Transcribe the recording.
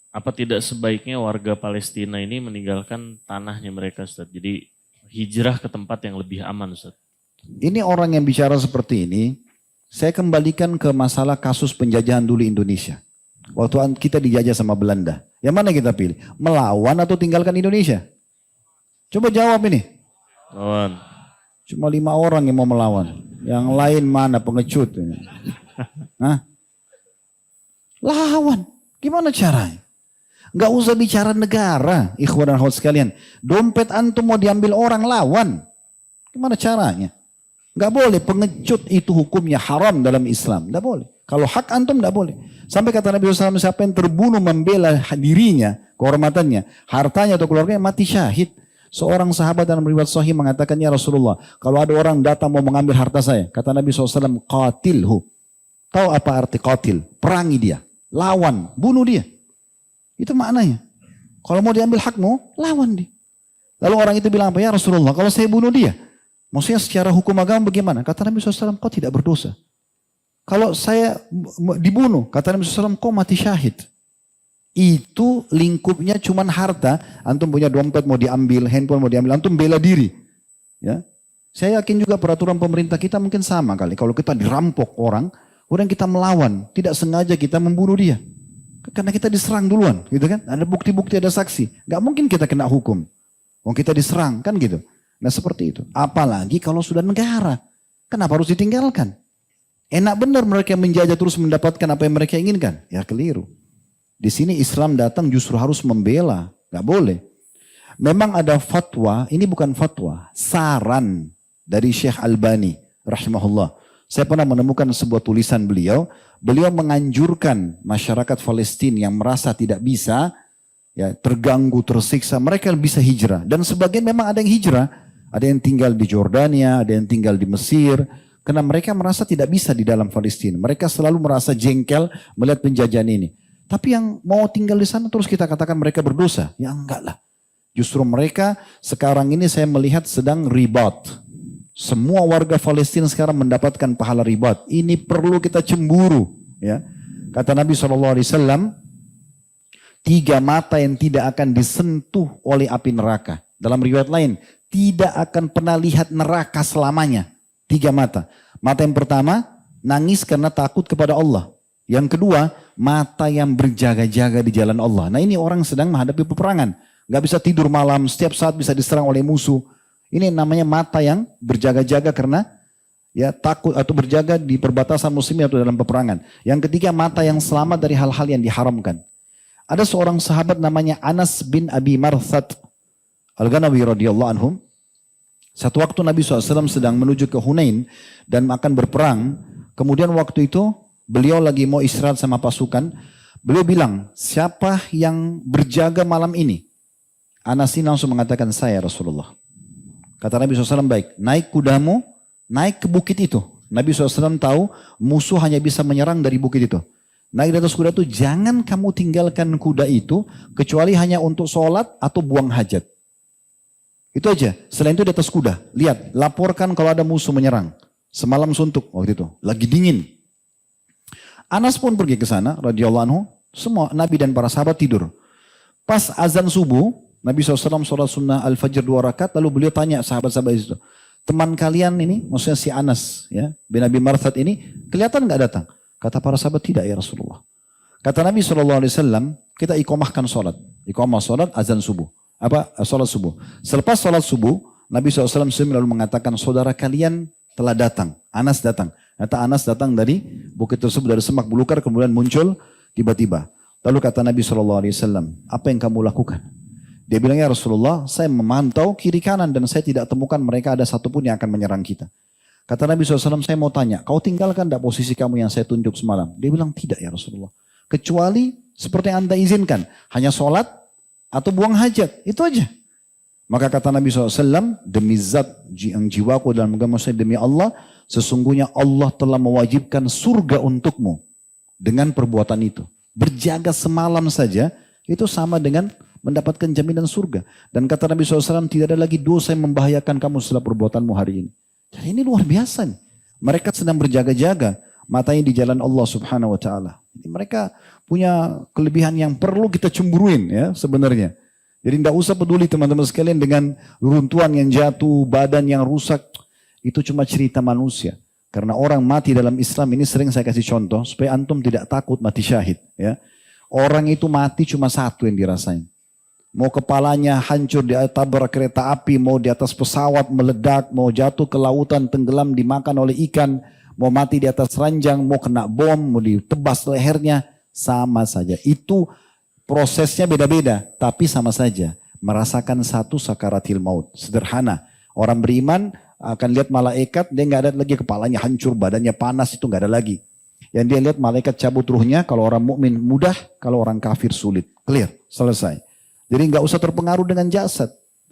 Apa tidak sebaiknya warga Palestina ini meninggalkan tanahnya mereka, Ustaz? Jadi hijrah ke tempat yang lebih aman, Ustaz. Ini orang yang bicara seperti ini, saya kembalikan ke masalah kasus penjajahan dulu Indonesia. Waktu kita dijajah sama Belanda. Yang mana kita pilih? Melawan atau tinggalkan Indonesia? Coba jawab ini. Lawan. Cuma 5 orang yang mau melawan. Yang lain mana pengecut? Hah? Lawan. Gimana caranya? Nggak usah bicara negara, ikhwan dan akhwat sekalian. Dompet antum mau diambil orang, lawan. Gimana caranya? Nggak boleh, pengecut itu hukumnya haram dalam Islam. Nggak boleh. Kalau hak antum nggak boleh. Sampai kata Nabi SAW, siapa yang terbunuh membela dirinya, kehormatannya, hartanya atau keluarganya, mati syahid. Seorang sahabat dalam riwayat sahih mengatakan, ya Rasulullah, kalau ada orang datang mau mengambil harta saya, kata Nabi SAW, qatilhu. Tahu apa arti qatil? Perangi dia, lawan, bunuh dia. Itu maknanya. Kalau mau diambil hakmu, lawan dia. Lalu orang itu bilang apa? Ya Rasulullah, kalau saya bunuh dia, maksudnya secara hukum agama bagaimana? Kata Nabi SAW, kau tidak berdosa. Kalau saya dibunuh, kata Nabi SAW, kau mati syahid. Itu lingkupnya cuman harta. Antum punya dompet mau diambil, handphone mau diambil, antum bela diri. Ya, saya yakin juga peraturan pemerintah kita mungkin sama kali. Kalau kita dirampok orang, kemudian kita melawan, tidak sengaja kita membunuh dia. Karena kita diserang duluan, gitu kan? Ada bukti-bukti, ada saksi. Gak mungkin kita kena hukum. Wong kita diserang, kan gitu. Nah seperti itu. Apalagi kalau sudah negara. Kenapa harus ditinggalkan? Enak benar mereka menjajah terus mendapatkan apa yang mereka inginkan. Ya keliru. Di sini Islam datang justru harus membela. Gak boleh. Memang ada fatwa, ini bukan fatwa. Saran dari Syekh Albani rahimahullah. Saya pernah menemukan sebuah tulisan beliau. Beliau menganjurkan masyarakat Palestina yang merasa tidak bisa, ya, terganggu, tersiksa, mereka bisa hijrah. Dan sebagian memang ada yang hijrah. Ada yang tinggal di Jordania, ada yang tinggal di Mesir. Karena mereka merasa tidak bisa di dalam Palestina. Mereka selalu merasa jengkel melihat penjajahan ini. Tapi yang mau tinggal di sana terus kita katakan mereka berdosa. Ya enggak lah. Justru mereka sekarang ini saya melihat sedang ribat. Semua warga Palestina sekarang mendapatkan pahala ribat. Ini perlu kita cemburu. Ya. Kata Nabi SAW, 3 mata yang tidak akan disentuh oleh api neraka. Dalam riwayat lain, tidak akan pernah lihat neraka selamanya. 3 mata. Mata yang pertama, nangis karena takut kepada Allah. Yang kedua, mata yang berjaga-jaga di jalan Allah. Nah ini orang sedang menghadapi peperangan. Gak bisa tidur malam, setiap saat bisa diserang oleh musuh. Ini namanya mata yang berjaga-jaga karena ya takut atau berjaga di perbatasan muslim atau dalam peperangan. Yang ketiga, mata yang selamat dari hal-hal yang diharamkan. Ada seorang sahabat namanya Anas bin Abi Marthad Al-Ghanawi radhiyallahu anhum. Satu waktu Nabi SAW sedang menuju ke Hunain dan akan berperang. Kemudian waktu itu beliau lagi mau istirahat sama pasukan. Beliau bilang, siapa yang berjaga malam ini? Anas ini langsung mengatakan, saya Rasulullah. Kata Nabi SAW, baik, naik kudamu, naik ke bukit itu. Nabi SAW tahu musuh hanya bisa menyerang dari bukit itu. Naik di atas kuda itu, jangan kamu tinggalkan kuda itu, kecuali hanya untuk sholat atau buang hajat. Itu aja. Selain itu di atas kuda. Lihat, laporkan kalau ada musuh menyerang. Semalam suntuk waktu itu. Lagi dingin. Anas pun pergi ke sana, radhiyallahu anhu. Semua Nabi dan para sahabat tidur. Pas azan subuh, Nabi SAW sholat sunnah al-fajr 2 rakaat. Lalu beliau tanya sahabat-sahabat itu. Teman kalian ini, maksudnya si Anas, ya, bin Abi Marthad ini, kelihatan gak datang? Kata para sahabat, tidak ya Rasulullah. Kata Nabi SAW, kita iqamahkan sholat. Iqamah sholat, azan subuh. Sholat subuh. Selepas sholat subuh, Nabi SAW lalu mengatakan, saudara kalian telah datang. Anas datang. Kata Anas datang dari bukit tersebut, dari semak belukar, kemudian muncul tiba-tiba. Lalu kata Nabi SAW, apa yang kamu lakukan? Dia bilang, ya Rasulullah, saya memantau kiri kanan dan saya tidak temukan mereka ada satupun yang akan menyerang kita. Kata Nabi SAW, saya mau tanya, kau tinggalkan tidak posisi kamu yang saya tunjuk semalam? Dia bilang, tidak ya Rasulullah. Kecuali seperti yang anda izinkan, hanya sholat atau buang hajat, itu aja. Maka kata Nabi SAW, demi zat yang jiwaku dalam agama saya, demi Allah, sesungguhnya Allah telah mewajibkan surga untukmu dengan perbuatan itu. Berjaga semalam saja, itu sama dengan mendapatkan jaminan surga. Dan kata Nabi SAW, tidak ada lagi dosa yang membahayakan kamu setelah perbuatanmu hari ini. Jadi ini luar biasa nih. Mereka sedang berjaga-jaga, matanya di jalan Allah Subhanahu wa Ta'ala. Mereka punya kelebihan yang perlu kita cemburuin ya sebenarnya. Jadi tidak usah peduli teman-teman sekalian dengan runtuhan yang jatuh, badan yang rusak. Itu cuma cerita manusia. Karena orang mati dalam Islam ini sering saya kasih contoh supaya antum tidak takut mati syahid. Ya. Orang itu mati cuma satu yang dirasain. Mau kepalanya hancur di tabrak kereta api, mau di atas pesawat meledak, mau jatuh ke lautan tenggelam dimakan oleh ikan, mau mati di atas ranjang, mau kena bom, mau ditebas lehernya, sama saja. Itu prosesnya beda-beda, tapi sama saja. Merasakan satu sakaratil maut. Sederhana. Orang beriman akan lihat malaikat, dia nggak ada lagi kepalanya hancur, badannya panas, itu nggak ada lagi. Yang dia lihat malaikat cabut ruhnya, kalau orang mukmin mudah, kalau orang kafir sulit. Clear, selesai. Jadi nggak usah terpengaruh dengan jasad.